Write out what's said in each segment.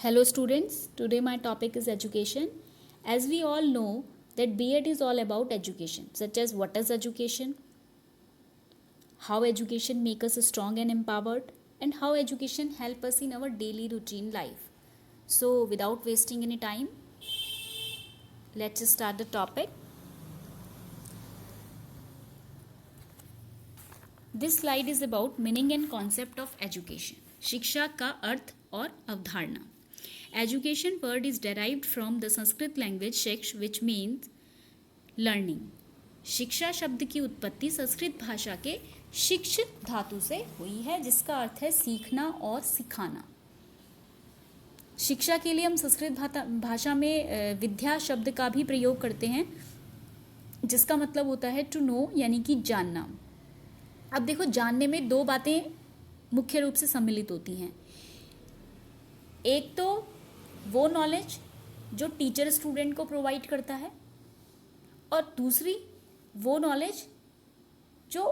Hello students, today my topic is education. As we all know that B.Ed is all about education, such as what is education, how education makes us strong and empowered, and how education help us in our daily routine life. So without wasting any time, let's start the topic. This slide is about meaning and concept of education. शिक्षा का अर्थ और अवधारणा. Education word is derived from the Sanskrit language शिक्ष which means learning. शिक्षा शब्द की उत्पत्ति संस्कृत भाषा के शिक्ष धातु से हुई है जिसका अर्थ है सीखना और सिखाना. शिक्षा के लिए हम संस्कृत भाषा में विद्या शब्द का भी प्रयोग करते हैं जिसका मतलब होता है टू नो यानी कि जानना. अब देखो, जानने में दो बातें मुख्य रूप से सम्मिलित होती हैं. एक तो वो नॉलेज जो टीचर स्टूडेंट को प्रोवाइड करता है और दूसरी वो नॉलेज जो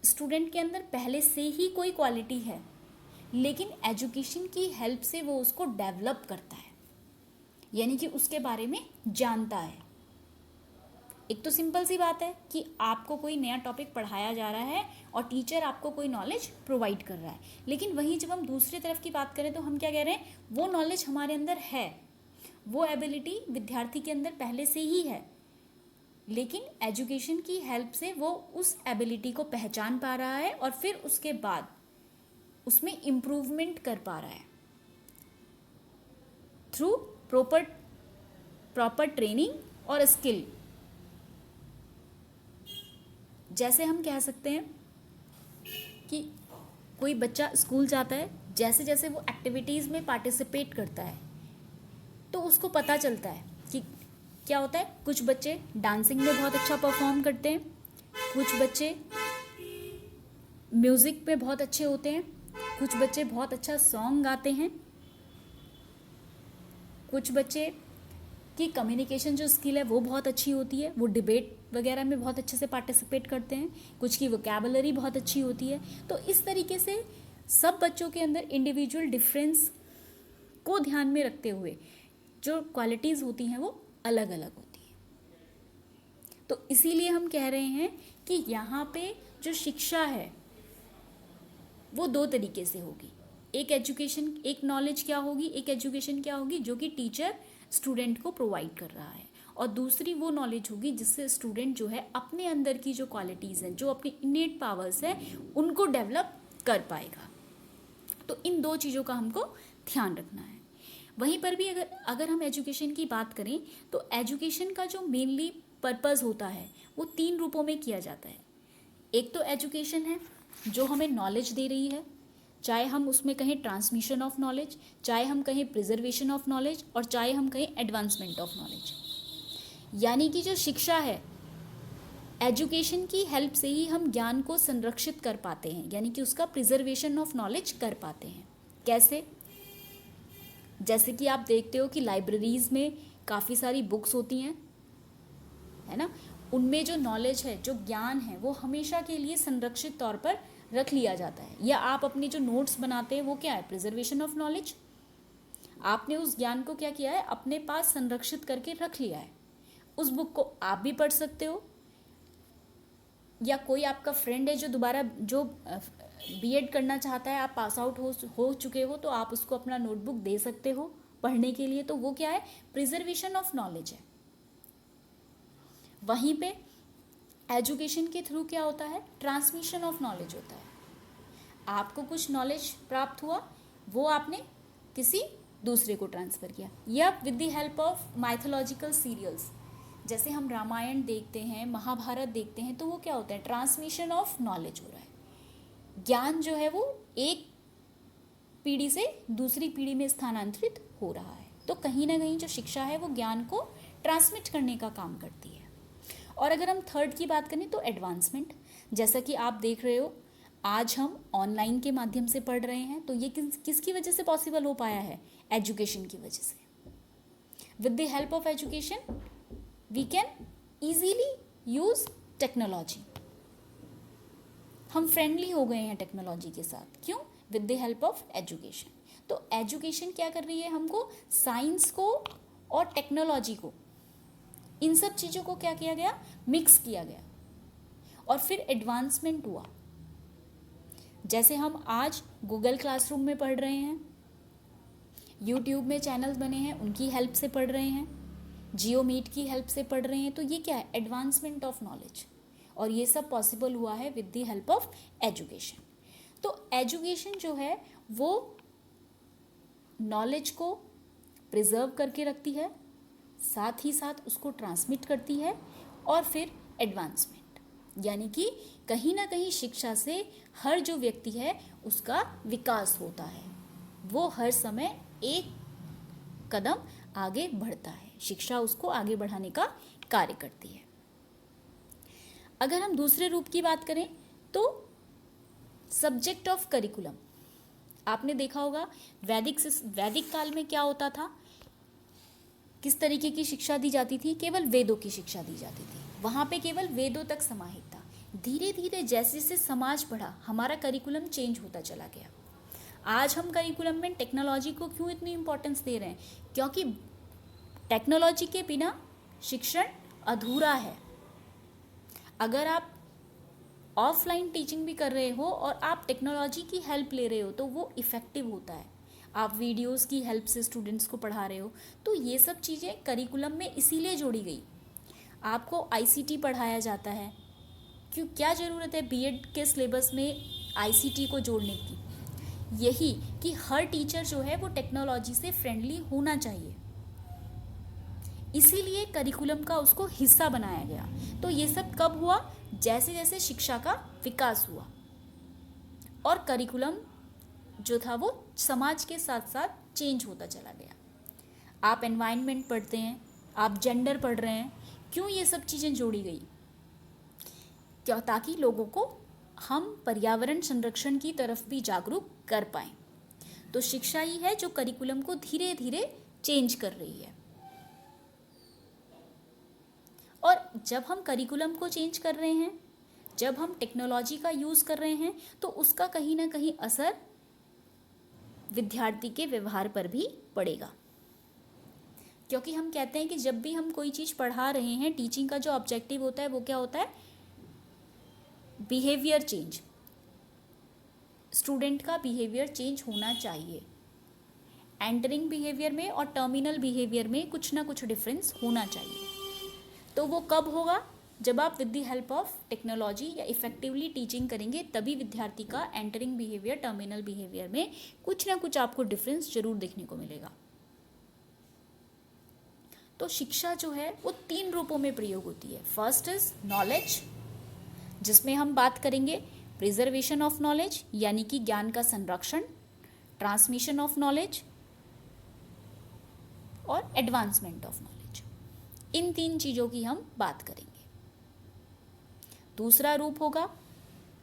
स्टूडेंट के अंदर पहले से ही कोई क्वालिटी है लेकिन एजुकेशन की हेल्प से वो उसको डेवलप करता है यानी कि उसके बारे में जानता है. एक तो सिंपल सी बात है कि आपको कोई नया टॉपिक पढ़ाया जा रहा है और टीचर आपको कोई नॉलेज प्रोवाइड कर रहा है, लेकिन वहीं जब हम दूसरी तरफ की बात करें तो हम क्या कह रहे हैं, वो नॉलेज हमारे अंदर है, वो एबिलिटी विद्यार्थी के अंदर पहले से ही है, लेकिन एजुकेशन की हेल्प से वो उस एबिलिटी को पहचान पा रहा है और फिर उसके बाद उसमें इम्प्रूवमेंट कर पा रहा है थ्रू प्रॉपर ट्रेनिंग और स्किल. जैसे हम कह सकते हैं कि कोई बच्चा स्कूल जाता है, जैसे जैसे वो एक्टिविटीज़ में पार्टिसिपेट करता है तो उसको पता चलता है कि क्या होता है. कुछ बच्चे डांसिंग में बहुत अच्छा परफॉर्म करते हैं, कुछ बच्चे म्यूज़िक में बहुत अच्छे होते हैं, कुछ बच्चे बहुत अच्छा सॉन्ग गाते हैं, कुछ बच्चे की कम्युनिकेशन जो स्किल है वो बहुत अच्छी होती है, वो डिबेट वगैरह में बहुत अच्छे से पार्टिसिपेट करते हैं, कुछ की वोकैबुलरी बहुत अच्छी होती है. तो इस तरीके से सब बच्चों के अंदर इंडिविजुअल डिफरेंस को ध्यान में रखते हुए जो क्वालिटीज़ होती हैं वो अलग अलग होती हैं. तो इसीलिए हम कह रहे हैं कि यहाँ पे जो शिक्षा है वो दो तरीके से होगी. एक एजुकेशन, एक नॉलेज क्या होगी, एक एजुकेशन क्या होगी जो कि टीचर स्टूडेंट को प्रोवाइड कर रहा है, और दूसरी वो नॉलेज होगी जिससे स्टूडेंट जो है अपने अंदर की जो क्वालिटीज़ हैं, जो अपनी इनेट पावर्स हैं, उनको डेवलप कर पाएगा. तो इन दो चीज़ों का हमको ध्यान रखना है. वहीं पर भी अगर हम एजुकेशन की बात करें तो एजुकेशन का जो मेनली पर्पज़ होता है वो तीन रूपों में किया जाता है. एक तो एजुकेशन है जो हमें नॉलेज दे रही है, चाहे हम उसमें कहें ट्रांसमिशन ऑफ नॉलेज, चाहे हम कहें प्रिजर्वेशन ऑफ नॉलेज, और चाहे हम कहें एडवांसमेंट ऑफ नॉलेज. यानी कि जो शिक्षा है, एजुकेशन की हेल्प से ही हम ज्ञान को संरक्षित कर पाते हैं, यानी कि उसका प्रिजर्वेशन ऑफ नॉलेज कर पाते हैं. कैसे? जैसे कि आप देखते हो कि लाइब्रेरीज़ में काफ़ी सारी बुक्स होती हैं, है ना. उनमें जो नॉलेज है, जो ज्ञान है, वो हमेशा के लिए संरक्षित तौर पर रख लिया जाता है. या आप अपनी जो नोट्स बनाते हैं वो क्या है, प्रिजर्वेशन ऑफ नॉलेज. आपने उस ज्ञान को क्या किया है, अपने पास संरक्षित करके रख लिया है. उस बुक को आप भी पढ़ सकते हो, या कोई आपका फ्रेंड है जो दोबारा जो बीएड करना चाहता है, आप पास आउट हो चुके हो, तो आप उसको अपना नोटबुक दे सकते हो पढ़ने के लिए. तो वो क्या है, प्रिजर्वेशन ऑफ नॉलेज है. वहीं पे एजुकेशन के थ्रू क्या होता है, ट्रांसमिशन ऑफ नॉलेज होता है. आपको कुछ नॉलेज प्राप्त हुआ, वो आपने किसी दूसरे को ट्रांसफ़र किया. या with the help of mythological serials, जैसे हम रामायण देखते हैं, महाभारत देखते हैं, तो वो क्या होता है, ट्रांसमिशन ऑफ नॉलेज हो रहा है. ज्ञान जो है वो एक पीढ़ी से दूसरी पीढ़ी में स्थानांतरित हो रहा है. तो कहीं ना कहीं जो शिक्षा है वो ज्ञान को ट्रांसमिट करने का काम करती है. और अगर हम थर्ड की बात करें तो एडवांसमेंट, जैसा कि आप देख रहे हो आज हम ऑनलाइन के माध्यम से पढ़ रहे हैं, तो ये किसकी वजह से पॉसिबल हो पाया है, एजुकेशन की वजह से. With the help of education we can easily use technology. हम फ्रेंडली हो गए हैं टेक्नोलॉजी के साथ. क्यों? With the help of education. तो एजुकेशन क्या कर रही है, हमको साइंस को और टेक्नोलॉजी को, इन सब चीज़ों को क्या किया गया, मिक्स किया गया और फिर एडवांसमेंट हुआ। जैसे हम आज गूगल क्लासरूम में पढ़ रहे हैं, यूट्यूब में चैनल्स बने हैं उनकी हेल्प से पढ़ रहे हैं, जियो मीट की हेल्प से पढ़ रहे हैं, तो ये क्या है, एडवांसमेंट ऑफ नॉलेज। और ये सब पॉसिबल हुआ है with the help of education. तो एजुकेशन जो है वो नॉलेज को प्रिजर्व करके रखती है, साथ ही साथ उसको ट्रांसमिट करती है, और फिर एडवांसमेंट, यानी कि कहीं ना कहीं शिक्षा से हर जो व्यक्ति है उसका विकास होता है, वो हर समय एक कदम आगे बढ़ता है, शिक्षा उसको आगे बढ़ाने का कार्य करती है। अगर हम दूसरे रूप की बात करें तो सब्जेक्ट ऑफ करिकुलम, आपने देखा होगा वैदिक काल में क्या होता था, किस तरीके की शिक्षा दी जाती थी, केवल वेदों की शिक्षा दी जाती थी, वहाँ पे केवल वेदों तक समाहित था। धीरे धीरे जैसे जैसे समाज बढ़ा, हमारा करिकुलम चेंज होता चला गया। आज हम करिकुलम में टेक्नोलॉजी को क्यों इतनी इम्पोर्टेंस दे रहे हैं, क्योंकि टेक्नोलॉजी के बिना शिक्षण अधूरा है। अगर आप ऑफलाइन टीचिंग भी कर रहे हो और आप टेक्नोलॉजी की हेल्प ले रहे हो तो वो इफ़ेक्टिव होता है। आप वीडियोस की हेल्प से स्टूडेंट्स को पढ़ा रहे हो, तो ये सब चीज़ें करिकुलम में इसीलिए जोड़ी गई। आपको आईसीटी पढ़ाया जाता है, क्यों, क्या ज़रूरत है बीएड के सिलेबस में आईसीटी को जोड़ने की, यही कि हर टीचर जो है वो टेक्नोलॉजी से फ्रेंडली होना चाहिए, इसीलिए करिकुलम का उसको हिस्सा बनाया गया। तो ये सब कब हुआ, जैसे जैसे शिक्षा का विकास हुआ और करिकुलम जो था वो समाज के साथ साथ चेंज होता चला गया। आप एनवायरनमेंट पढ़ते हैं, आप जेंडर पढ़ रहे हैं, क्यों ये सब चीज़ें जोड़ी गई, क्यों, ताकि लोगों को हम पर्यावरण संरक्षण की तरफ भी जागरूक कर पाएं। तो शिक्षा ही है जो करिकुलम को धीरे धीरे चेंज कर रही है। और जब हम करिकुलम को चेंज कर रहे हैं, जब हम टेक्नोलॉजी का यूज़ कर रहे हैं, तो उसका कहीं ना कहीं असर विद्यार्थी के व्यवहार पर भी पड़ेगा। क्योंकि हम कहते हैं कि जब भी हम कोई चीज़ पढ़ा रहे हैं, टीचिंग का जो ऑब्जेक्टिव होता है वो क्या होता है, बिहेवियर चेंज। स्टूडेंट का बिहेवियर चेंज होना चाहिए। एंटरिंग बिहेवियर में और टर्मिनल बिहेवियर में कुछ ना कुछ डिफरेंस होना चाहिए। तो वो कब होगा, जब आप with the help of technology या इफेक्टिवली टीचिंग करेंगे, तभी विद्यार्थी का एंटरिंग बिहेवियर, टर्मिनल बिहेवियर में कुछ ना कुछ आपको डिफरेंस जरूर देखने को मिलेगा। तो शिक्षा जो है वो 3 रूपों में प्रयोग होती है। फर्स्ट इज नॉलेज, जिसमें हम बात करेंगे प्रिजर्वेशन ऑफ नॉलेज, यानी कि ज्ञान का संरक्षण, ट्रांसमिशन ऑफ नॉलेज और एडवांसमेंट ऑफ नॉलेज। इन 3 चीज़ों की हम बात करेंगे। दूसरा रूप होगा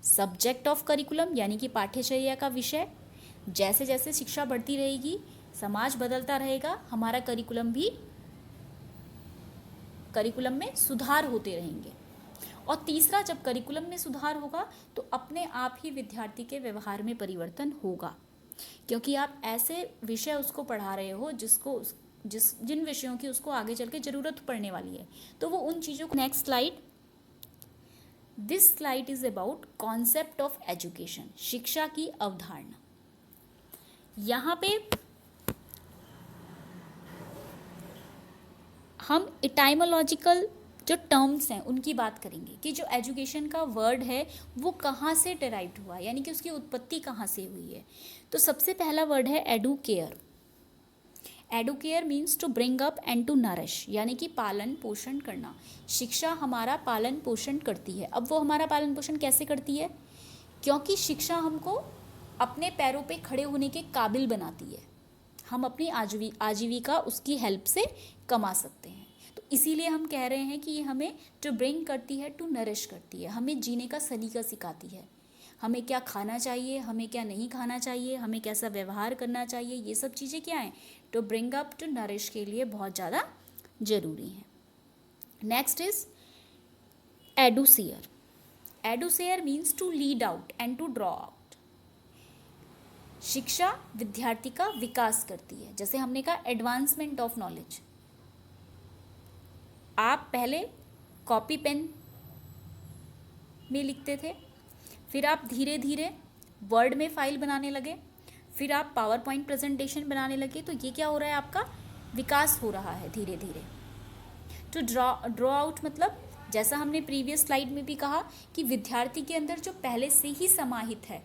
सब्जेक्ट ऑफ करिकुलम, यानी कि पाठ्यचर्या का विषय। जैसे जैसे शिक्षा बढ़ती रहेगी, समाज बदलता रहेगा, हमारा करिकुलम में सुधार होते रहेंगे। और तीसरा, जब करिकुलम में सुधार होगा तो अपने आप ही विद्यार्थी के व्यवहार में परिवर्तन होगा, क्योंकि आप ऐसे विषय उसको पढ़ा रहे हो जिन विषयों की उसको आगे चल के ज़रूरत पड़ने वाली है, तो वो उन चीज़ों को। Next slide. This slide is about concept of education, शिक्षा की अवधारणा। यहाँ पे हम इटाइमोलॉजिकल जो टर्म्स हैं उनकी बात करेंगे कि जो एजुकेशन का वर्ड है वो कहाँ से डेराइव्ड हुआ, यानी कि उसकी उत्पत्ति कहाँ से हुई है। तो सबसे पहला वर्ड है educare. Educare means to bring up and to nourish, यानी कि पालन पोषण करना। शिक्षा हमारा पालन पोषण करती है। अब वो हमारा पालन पोषण कैसे करती है, क्योंकि शिक्षा हमको अपने पैरों पे खड़े होने के काबिल बनाती है। हम अपनी आजीविका उसकी हेल्प से कमा सकते हैं। तो इसीलिए हम कह रहे हैं कि ये हमें टू ब्रिंग करती है, टू नरिश करती है, हमें जीने का सलीका सिखाती है। हमें क्या खाना चाहिए, हमें क्या नहीं खाना चाहिए, हमें कैसा व्यवहार करना चाहिए, ये सब चीज़ें क्या हैं, to bring up, to nourish के लिए बहुत ज़्यादा ज़रूरी है। Next is educere. Educere means to lead out and to draw out. शिक्षा विद्यार्थी का विकास करती है। जैसे हमने कहा एडवांसमेंट ऑफ नॉलेज। आप पहले कॉपी पेन में लिखते थे, फिर आप धीरे धीरे वर्ड में फाइल बनाने लगे, फिर आप पावर पॉइंट प्रेजेंटेशन बनाने लगे। तो ये क्या हो रहा है, आपका विकास हो रहा है धीरे धीरे। टू ड्रॉ आउट मतलब जैसा हमने प्रीवियस स्लाइड में भी कहा कि विद्यार्थी के अंदर जो पहले से ही समाहित है,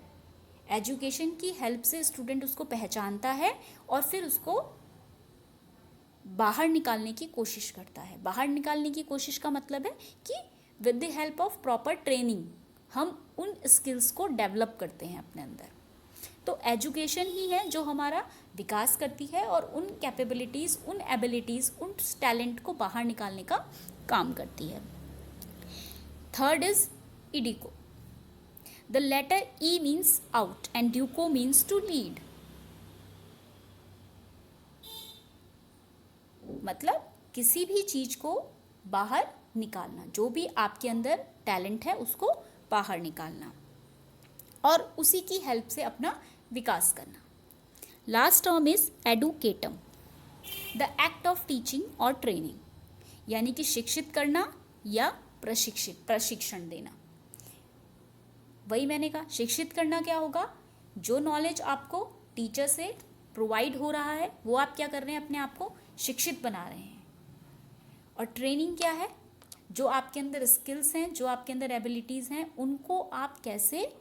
एजुकेशन की हेल्प से स्टूडेंट उसको पहचानता है और फिर उसको बाहर निकालने की कोशिश करता है। बाहर निकालने की कोशिश का मतलब है कि with the help of proper training हम उन स्किल्स को डेवलप करते हैं अपने अंदर। तो एजुकेशन ही है जो हमारा विकास करती है और उन कैपेबिलिटीज़, उन एबिलिटीज़, उन टैलेंट को बाहर निकालने का काम करती है। Third is educo. The letter E means out and duco means to lead. मतलब किसी भी चीज को बाहर निकालना, जो भी आपके अंदर टैलेंट है उसको बाहर निकालना और उसी की हेल्प से अपना विकास करना। Last term is एडुकेटम, the act of teaching और ट्रेनिंग, यानी कि शिक्षित करना या प्रशिक्षण देना। वही मैंने कहा, शिक्षित करना क्या होगा, जो नॉलेज आपको टीचर से प्रोवाइड हो रहा है वो आप क्या कर रहे हैं, अपने आप को शिक्षित बना रहे हैं। और ट्रेनिंग क्या है, जो आपके अंदर स्किल्स हैं, जो आपके अंदर एबिलिटीज़ हैं, उनको आप कैसे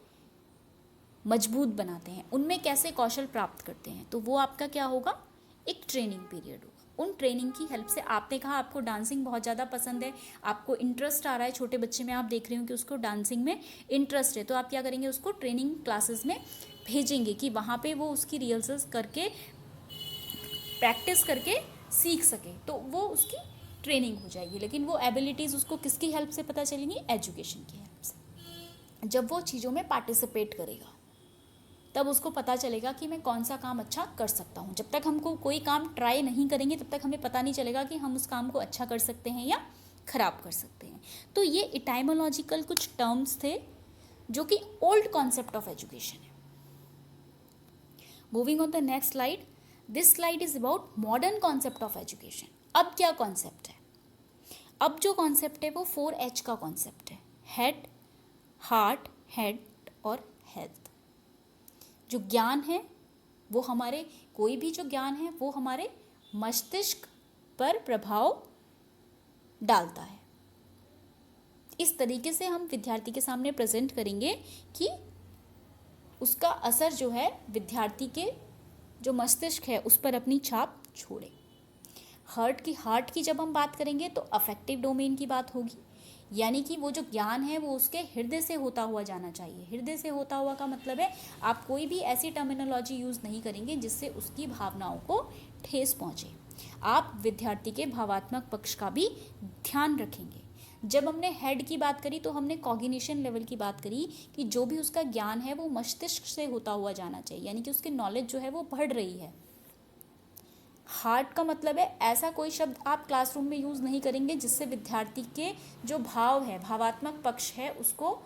मजबूत बनाते हैं, उनमें कैसे कौशल प्राप्त करते हैं। तो वो आपका क्या होगा, एक ट्रेनिंग पीरियड होगा। उन ट्रेनिंग की हेल्प से, आपने कहा आपको डांसिंग बहुत ज़्यादा पसंद है, आपको इंटरेस्ट आ रहा है, छोटे बच्चे में आप देख रहे हो कि उसको डांसिंग में इंटरेस्ट है, तो आप क्या करेंगे, उसको ट्रेनिंग क्लासेस में भेजेंगे कि वहाँ पे वो उसकी रिहर्सल्स करके, प्रैक्टिस करके सीख सके, तो वो उसकी ट्रेनिंग हो जाएगी। लेकिन वो एबिलिटीज़ उसको किसकी हेल्प से पता चलेंगी, एजुकेशन की हेल्प से। जब वो चीज़ों में पार्टिसिपेट करेगा तब उसको पता चलेगा कि मैं कौन सा काम अच्छा कर सकता हूँ। जब तक हमको कोई काम ट्राई नहीं करेंगे तब तक हमें पता नहीं चलेगा कि हम उस काम को अच्छा कर सकते हैं या खराब कर सकते हैं। तो ये इटाइमोलॉजिकल कुछ टर्म्स थे जो कि ओल्ड कॉन्सेप्ट ऑफ एजुकेशन है। Moving on the next slide, this slide is about modern concept of education. अब क्या कॉन्सेप्ट है, अब जो कॉन्सेप्ट है वो 4H का कॉन्सेप्ट है, हेड, हार्ट, हेड और हेल्थ। जो ज्ञान है वो हमारे, कोई भी जो ज्ञान है वो हमारे मस्तिष्क पर प्रभाव डालता है। इस तरीके से हम विद्यार्थी के सामने प्रेजेंट करेंगे कि उसका असर जो है विद्यार्थी के जो मस्तिष्क है उस पर अपनी छाप छोड़े। हार्ट की जब हम बात करेंगे तो अफेक्टिव डोमेन की बात होगी, यानी कि वो जो ज्ञान है वो उसके हृदय से होता हुआ जाना चाहिए। हृदय से होता हुआ का मतलब है आप कोई भी ऐसी टर्मिनोलॉजी यूज़ नहीं करेंगे जिससे उसकी भावनाओं को ठेस पहुँचे। आप विद्यार्थी के भावात्मक पक्ष का भी ध्यान रखेंगे। जब हमने हेड की बात करी तो हमने कॉग्निशन लेवल की बात करी कि जो भी उसका ज्ञान है वो मस्तिष्क से होता हुआ जाना चाहिए, यानी कि उसकी नॉलेज जो है वो बढ़ रही है। हार्ट का मतलब है ऐसा कोई शब्द आप क्लासरूम में यूज़ नहीं करेंगे जिससे विद्यार्थी के जो भाव है, भावात्मक पक्ष है, उसको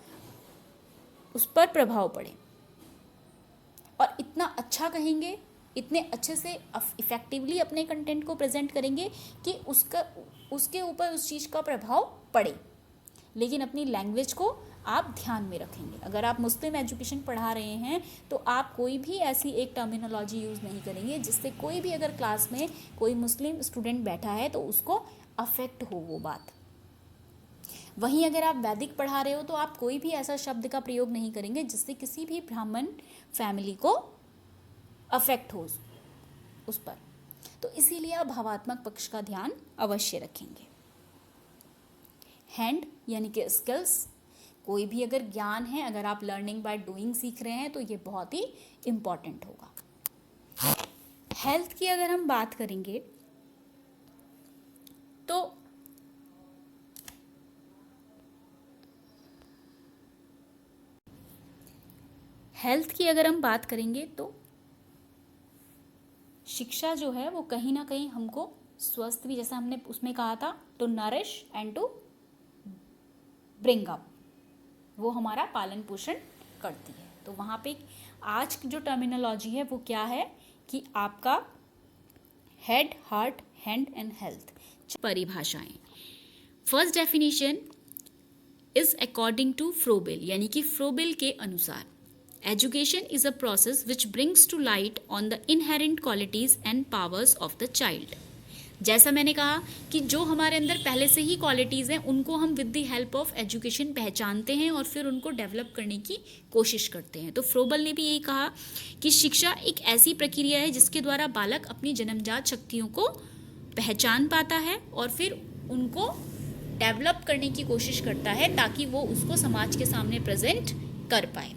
उस पर प्रभाव पड़े। और इतना अच्छा कहेंगे, इतने अच्छे से इफ़ेक्टिवली अपने कंटेंट को प्रेजेंट करेंगे कि उसके ऊपर उस चीज़ का प्रभाव पड़े। लेकिन अपनी लैंग्वेज को आप ध्यान में रखेंगे। अगर आप मुस्लिम एजुकेशन पढ़ा रहे हैं तो आप कोई भी ऐसी एक टर्मिनोलॉजी यूज़ नहीं करेंगे जिससे कोई भी अगर क्लास में कोई मुस्लिम स्टूडेंट बैठा है तो उसको अफेक्ट हो वो बात। वहीं अगर आप वैदिक पढ़ा रहे हो तो आप कोई भी ऐसा शब्द का प्रयोग नहीं करेंगे जिससे किसी भी ब्राह्मण फैमिली को अफेक्ट हो उस पर। तो इसीलिए आप भावात्मक पक्ष का ध्यान अवश्य रखेंगे। हैंड यानी कि स्किल्स, कोई भी अगर ज्ञान है, अगर आप लर्निंग बाय डूइंग सीख रहे हैं तो ये बहुत ही इम्पॉर्टेंट होगा। हेल्थ की अगर हम बात करेंगे तो शिक्षा जो है वो कहीं ना कहीं हमको स्वस्थ भी, जैसा हमने उसमें कहा था, to nourish and to bring up, वो हमारा पालन पोषण करती है। तो वहाँ पे आज जो टर्मिनोलॉजी है वो क्या है कि आपका head, heart, hand and health. परिभाषाएं। First definition is according to Froebel, यानी कि फ्रोबेल के अनुसार education is a process which brings to light on the inherent qualities and powers of the child. जैसा मैंने कहा कि जो हमारे अंदर पहले से ही क्वालिटीज़ हैं उनको हम with the help of education पहचानते हैं और फिर उनको डेवलप करने की कोशिश करते हैं। तो फ्रोबल ने भी यही कहा कि शिक्षा एक ऐसी प्रक्रिया है जिसके द्वारा बालक अपनी जन्मजात शक्तियों को पहचान पाता है और फिर उनको डेवलप करने की कोशिश करता है ताकि वो उसको समाज के सामने प्रेजेंट कर पाए।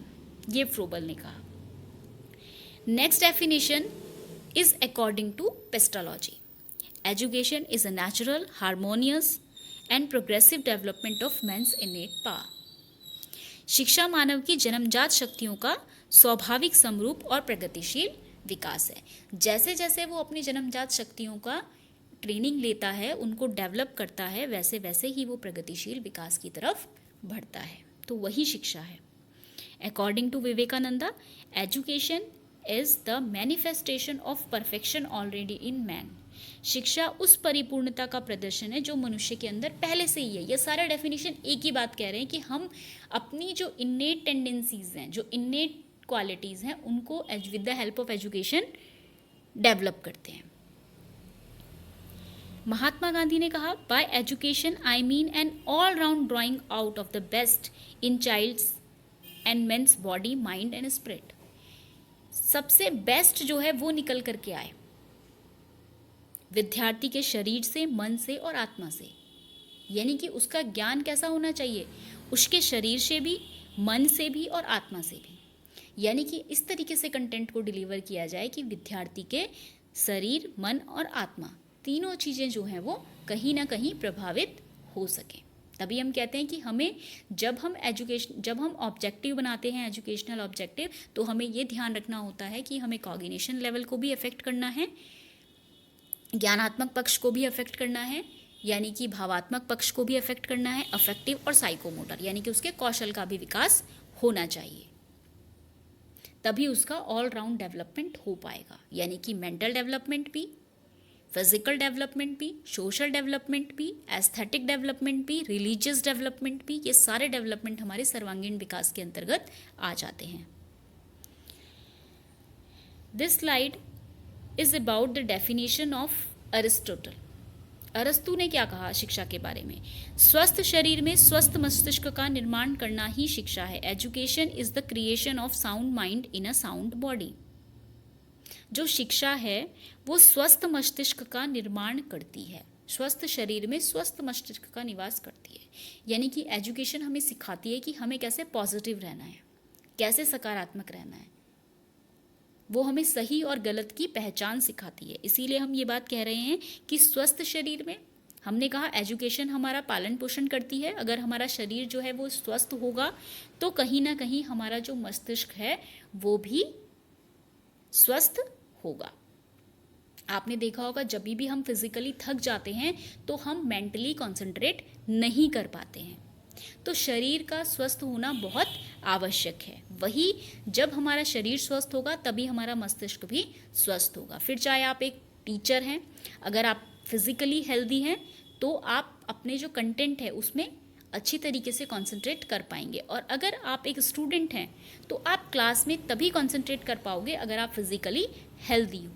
ये फ्रोबल ने कहा। Next definition is according to Pestalozzi. Education is a natural, harmonious and progressive development of man's innate power. शिक्षा मानव की जन्मजात शक्तियों का स्वाभाविक समरूप और प्रगतिशील विकास है। जैसे जैसे वो अपनी जन्मजात शक्तियों का ट्रेनिंग लेता है, उनको डेवलप करता है, वैसे वैसे ही वो प्रगतिशील विकास की तरफ बढ़ता है। तो वही शिक्षा है। According to Vivekananda, education is the manifestation of perfection already in man. शिक्षा उस परिपूर्णता का प्रदर्शन है जो मनुष्य के अंदर पहले से ही है। ये सारे डेफिनेशन एक ही बात कह रहे हैं कि हम अपनी जो इन्नेट टेंडेंसीज हैं, जो इन्नेट क्वालिटीज हैं, उनको with the help of education develop करते हैं। महात्मा गांधी ने कहा, by education I mean an all round drawing out of the best in child's and men's body, mind and spirit. सबसे बेस्ट जो है वो निकल करके आए विद्यार्थी के शरीर से, मन से और आत्मा से। यानी कि उसका ज्ञान कैसा होना चाहिए, उसके शरीर से भी, मन से भी और आत्मा से भी। यानी कि इस तरीके से कंटेंट को डिलीवर किया जाए कि विद्यार्थी के शरीर, मन और आत्मा तीनों चीज़ें जो हैं वो कहीं ना कहीं प्रभावित हो सकें। तभी हम कहते हैं कि हमें जब हम ऑब्जेक्टिव बनाते हैं, एजुकेशनल ऑब्जेक्टिव, तो हमें ये ध्यान रखना होता है कि हमें कॉग्निशन लेवल को भी अफेक्ट करना है, ज्ञानात्मक पक्ष को भी अफेक्ट करना है, यानी कि भावात्मक पक्ष को भी अफेक्ट करना है, अफेक्टिव और साइकोमोटर, यानी कि उसके कौशल का भी विकास होना चाहिए। तभी उसका ऑल राउंड डेवलपमेंट हो पाएगा। यानी कि मेंटल डेवलपमेंट भी, फिजिकल डेवलपमेंट भी, सोशल डेवलपमेंट भी, एस्थेटिक डेवलपमेंट भी, रिलीजियस डेवलपमेंट भी, ये सारे डेवलपमेंट हमारे सर्वांगीण विकास के अंतर्गत आ जाते हैं। This slide is about the definition of Aristotle. अरस्तु ने क्या कहा शिक्षा के बारे में? स्वस्थ शरीर में स्वस्थ मस्तिष्क का निर्माण करना ही शिक्षा है। Education is the creation of sound mind in a sound body. जो शिक्षा है वो स्वस्थ मस्तिष्क का निर्माण करती है, स्वस्थ शरीर में स्वस्थ मस्तिष्क का निवास करती है। यानी कि एजुकेशन हमें सिखाती है कि हमें कैसे पॉजिटिव रहना है, कैसे सकारात्मक रहना है। वो हमें सही और गलत की पहचान सिखाती है। इसीलिए हम ये बात कह रहे हैं कि स्वस्थ शरीर में, हमने कहा एजुकेशन हमारा पालन पोषण करती है। अगर हमारा शरीर जो है वो स्वस्थ होगा तो कहीं ना कहीं हमारा जो मस्तिष्क है वो भी स्वस्थ होगा। आपने देखा होगा जब भी हम फिजिकली थक जाते हैं तो हम मेंटली कॉन्सेंट्रेट नहीं कर पाते हैं। तो शरीर का स्वस्थ होना बहुत आवश्यक है। वही जब हमारा शरीर स्वस्थ होगा तभी हमारा मस्तिष्क भी स्वस्थ होगा। फिर चाहे आप एक टीचर हैं, अगर आप फिजिकली हेल्दी हैं तो आप अपने जो कंटेंट है उसमें अच्छी तरीके से कंसंट्रेट कर पाएंगे। और अगर आप एक स्टूडेंट हैं तो आप क्लास में तभी कंसंट्रेट कर पाओगे अगर आप फिजिकली हेल्दी हो।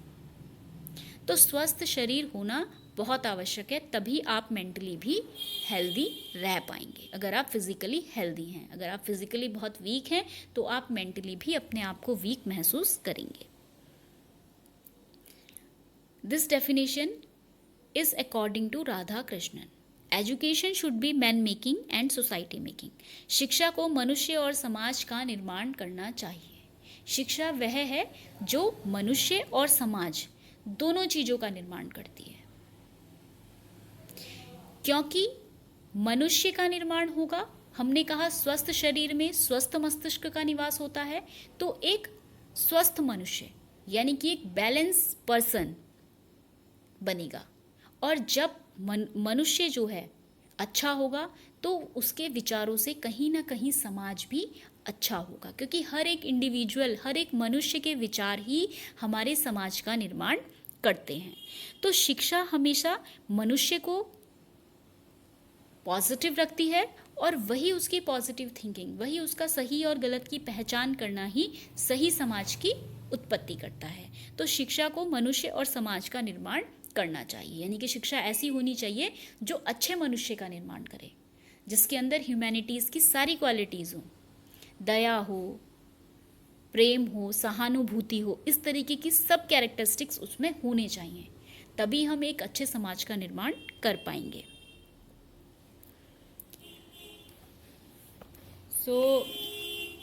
तो स्वस्थ शरीर होना बहुत आवश्यक है, तभी आप मेंटली भी हेल्दी रह पाएंगे। अगर आप फिजिकली हेल्दी हैं, अगर आप फिजिकली बहुत वीक हैं तो आप मेंटली भी अपने आप को वीक महसूस करेंगे। This definition is according to Radhakrishnan. Education should be man making and society making. शिक्षा को मनुष्य और समाज का निर्माण करना चाहिए। शिक्षा वह है जो मनुष्य और समाज दोनों चीजों का निर्माण करती है। क्योंकि मनुष्य का निर्माण होगा, हमने कहा स्वस्थ शरीर में स्वस्थ मस्तिष्क का निवास होता है, तो एक स्वस्थ मनुष्य यानी कि एक बैलेंस पर्सन बनेगा। और जब मनुष्य जो है अच्छा होगा तो उसके विचारों से कहीं ना कहीं समाज भी अच्छा होगा, क्योंकि हर एक इंडिविजुअल, हर एक मनुष्य के विचार ही हमारे समाज का निर्माण करते हैं। तो शिक्षा हमेशा मनुष्य को पॉजिटिव रखती है, और वही उसकी पॉजिटिव थिंकिंग, वही उसका सही और गलत की पहचान करना ही सही समाज की उत्पत्ति करता है। तो शिक्षा को मनुष्य और समाज का निर्माण करना चाहिए, यानी कि शिक्षा ऐसी होनी चाहिए जो अच्छे मनुष्य का निर्माण करे, जिसके अंदर ह्यूमैनिटीज़ की सारी क्वालिटीज़ हों, दया हो, प्रेम हो, सहानुभूति हो, इस तरीके की सब कैरेक्टरिस्टिक्स उसमें होने चाहिए, तभी हम एक अच्छे समाज का निर्माण कर पाएंगे। सो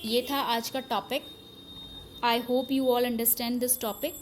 ये था आज का topic. I hope you all understand this topic.